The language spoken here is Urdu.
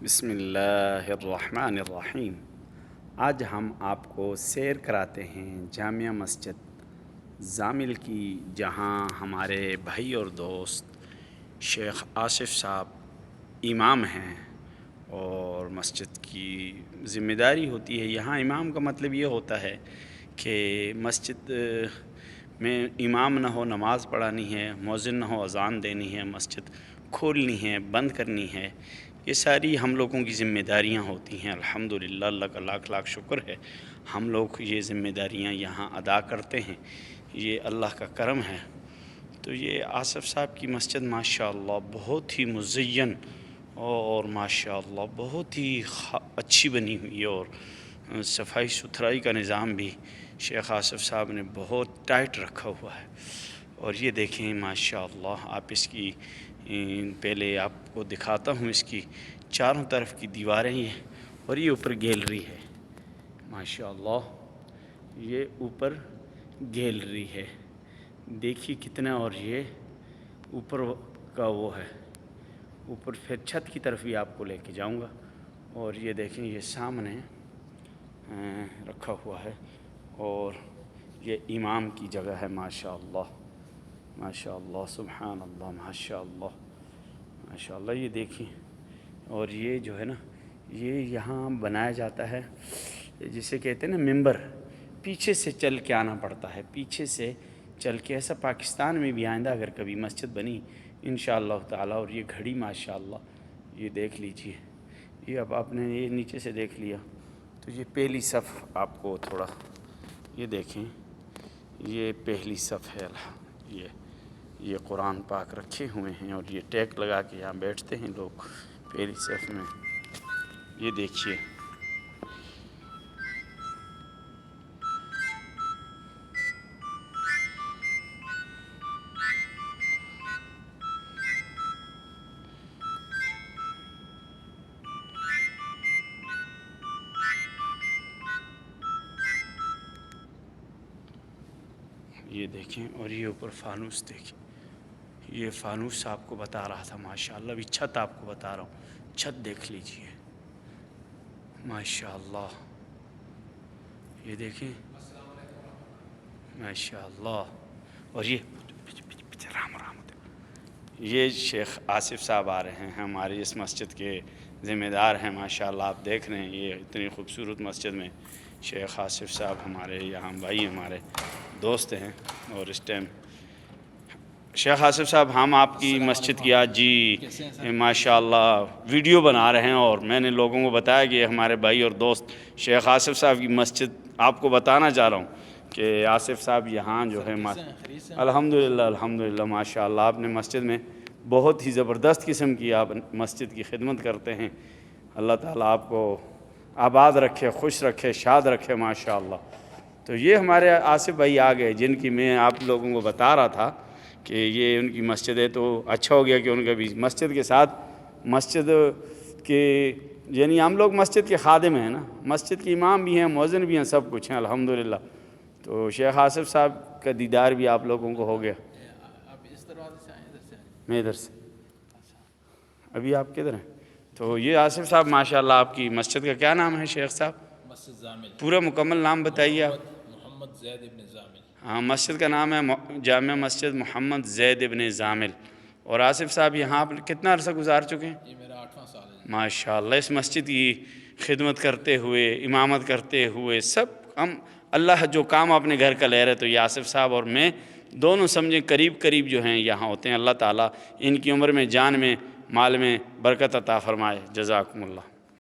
بسم اللہ الرحمن الرحیم۔ آج ہم آپ کو سیر کراتے ہیں جامعہ مسجد زامل کی، جہاں ہمارے بھائی اور دوست شیخ آصف صاحب امام ہیں اور مسجد کی ذمہ داری ہوتی ہے۔ یہاں امام کا مطلب یہ ہوتا ہے کہ مسجد میں امام نہ ہو نماز پڑھانی ہے، مؤذن نہ ہو اذان دینی ہے، مسجد کھولنی ہے، بند کرنی ہے، یہ ساری ہم لوگوں کی ذمہ داریاں ہوتی ہیں۔ الحمدللہ، اللہ کا لاکھ لاکھ شکر ہے، ہم لوگ یہ ذمہ داریاں یہاں ادا کرتے ہیں، یہ اللہ کا کرم ہے۔ تو یہ آصف صاحب کی مسجد ماشاءاللہ بہت ہی مزین اور ماشاءاللہ بہت ہی اچھی بنی ہوئی ہے، اور صفائی ستھرائی کا نظام بھی شیخ آصف صاحب نے بہت ٹائٹ رکھا ہوا ہے۔ اور یہ دیکھیں ماشاءاللہ، آپ اس کی پہلے آپ کو دکھاتا ہوں، اس کی چاروں طرف کی دیواریں ہیں، اور یہ اوپر گیلری ہے ماشاءاللہ، یہ اوپر گیلری ہے، دیکھیے کتنا۔ اور یہ اوپر کا وہ ہے، اوپر پھر چھت کی طرف بھی آپ کو لے کے جاؤں گا۔ اور یہ دیکھیں، یہ سامنے رکھا ہوا ہے، اور یہ امام کی جگہ ہے ماشاءاللہ ماشاءاللہ، سبحان اللہ، ماشاءاللہ ماشاءاللہ۔ یہ دیکھیں، اور یہ جو ہے نا، یہ یہاں بنایا جاتا ہے جسے کہتے ہیں نا ممبر، پیچھے سے چل کے آنا پڑتا ہے، پیچھے سے چل کے۔ ایسا پاکستان میں بھی آئندہ اگر کبھی مسجد بنی انشاءاللہ تعالیٰ۔ اور یہ گھڑی ماشاءاللہ، یہ دیکھ لیجئے، یہ اب آپ نے یہ نیچے سے دیکھ لیا تو یہ پہلی صف آپ کو تھوڑا یہ دیکھیں، یہ پہلی صف ہے، یہ قرآن پاک رکھے ہوئے ہیں، اور یہ ٹیک لگا کے یہاں بیٹھتے ہیں لوگ پہلی صف میں۔ یہ دیکھیے، یہ دیکھیں، اور یہ اوپر فانوس دیکھیں، یہ فانوس آپ کو بتا رہا تھا ماشاءاللہ۔ ابھی چھت آپ کو بتا رہا ہوں، چھت دیکھ لیجئے ماشاءاللہ، یہ دیکھیں ماشاءاللہ۔ اور یہ یہ شیخ آصف صاحب آ رہے ہیں، ہماری اس مسجد کے ذمہ دار ہیں ماشاءاللہ۔ آپ دیکھ رہے ہیں، یہ اتنی خوبصورت مسجد میں شیخ آصف صاحب ہمارے یہاں بھائی، ہمارے دوست ہیں۔ اور اس ٹائم شیخ آصف صاحب، ہم آپ کی مسجد کی آج ماشاءاللہ ویڈیو بنا رہے ہیں، اور میں نے لوگوں کو بتایا کہ ہمارے بھائی اور دوست شیخ آصف صاحب کی مسجد آپ کو بتانا چاہ رہا ہوں کہ آصف صاحب یہاں جو ہے الحمدللہ الحمدللہ ماشاءاللہ، آپ نے مسجد میں بہت ہی زبردست قسم کی آپ مسجد کی خدمت کرتے ہیں۔ اللہ تعالیٰ آپ کو آباد رکھے، خوش رکھے، شاد رکھے ماشاءاللہ۔ تو یہ ہمارے آصف بھائی آ گئے، جن کی میں آپ لوگوں کو بتا رہا تھا کہ یہ ان کی مسجد ہے۔ تو اچھا ہو گیا کہ ان کا بھی مسجد کے ساتھ، مسجد کے یعنی ہم لوگ مسجد کے خادم ہیں نا، مسجد کے امام بھی ہیں، مؤذن بھی ہیں، سب کچھ ہیں الحمدللہ۔ تو شیخ آصف صاحب کا دیدار بھی آپ لوگوں کو ہو گیا۔ میں ادھر سے، ابھی آپ کدھر ہیں؟ تو یہ آصف صاحب ماشاءاللہ، آپ کی مسجد کا کیا نام ہے شیخ صاحب؟ مسجد زامل، پورا مکمل نام بتائیے آپ۔ محمد زید ابن زامل۔ ہاں، مسجد کا نام ہے جامع مسجد محمد زید ابن زامل۔ اور آصف صاحب یہاں آپ کتنا عرصہ گزار چکے ہیں؟ یہ میرا 8واں سال ہے۔ ماشاءاللہ، اس مسجد کی خدمت کرتے ہوئے، امامت کرتے ہوئے، سب ہم اللہ جو کام اپنے گھر کا لے رہے، تو یہ آصف صاحب اور میں دونوں سمجھیں قریب قریب جو ہیں یہاں ہوتے ہیں۔ اللہ تعالیٰ ان کی عمر میں، جان میں، مال میں برکت عطا فرمائے۔ جزاکم اللہ۔